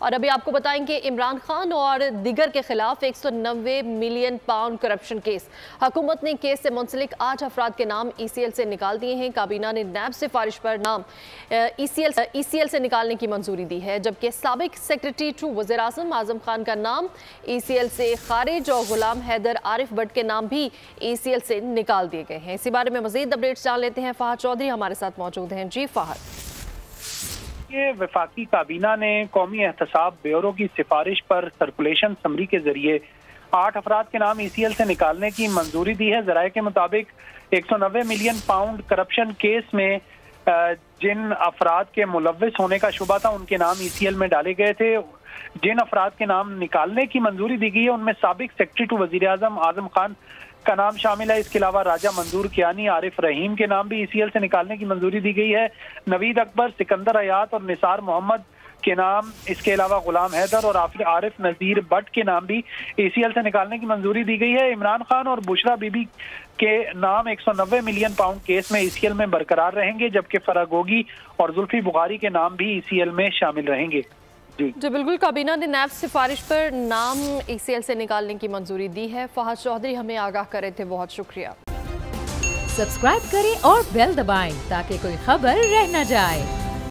और अभी आपको बताएंगे इमरान खान और दिगर के खिलाफ 190 मिलियन पाउंड करप्शन केस। हुकूमत ने केस से मुंसलिक 8 अफराद के नाम ECL से निकाल दिए हैं। काबीना ने नैब सिफारिश पर नाम ECL से निकालने की मंजूरी दी है, जबकि साबिक सेक्रेटरी टू वज़ीर आज़म आज़म खान का नाम ECL से खारिज और गुलाम हैदर आरिफ भट्ट के नाम भी ECL से निकाल दिए गए हैं। इसी बारे में मजीद अपडेट्स जान लेते हैं। फहद चौधरी हमारे साथ मौजूद हैं। जी फहद। वफाकी काबीना ने कौमी एहतसाब ब्यूरो की सिफारिश पर सर्कुलेशन समरी के जरिए 8 अफराद के नाम ECL से निकालने की मंजूरी दी है। जराये के मुताबिक 190 मिलियन पाउंड करप्शन केस में जिन अफराद के मुलव्विस होने का शुबा था उनके नाम ECL में डाले गए थे। जिन अफराद के नाम निकालने की मंजूरी दी गई है उनमें साबिक सेक्रेटरी टू वज़ीर आज़म आज़म खान का नाम शामिल है। इसके अलावा राजा मंजूर कियानी, आरिफ रहीम के नाम भी ECL से निकालने की मंजूरी दी गई है। नवीद अकबर, सिकंदर हयात और निसार मोहम्मद के नाम, इसके अलावा गुलाम हैदर और आरिफ नज़ीर भट्ट के नाम भी ECL से निकालने की मंजूरी दी गई है। इमरान खान और बुशरा बीबी के नाम 190 मिलियन पाउंड केस में ECL में बरकरार रहेंगे, जबकि फरागोगी और जुल्फी बुखारी के नाम भी ECL में शामिल रहेंगे। जी बिल्कुल, काबीना ने नैब सिफारिश पर नाम ECL से निकालने की मंजूरी दी है। फहद चौधरी हमें आगाह करे थे, बहुत शुक्रिया। सब्सक्राइब करें और बेल दबाएं ताकि कोई खबर रह न जाए।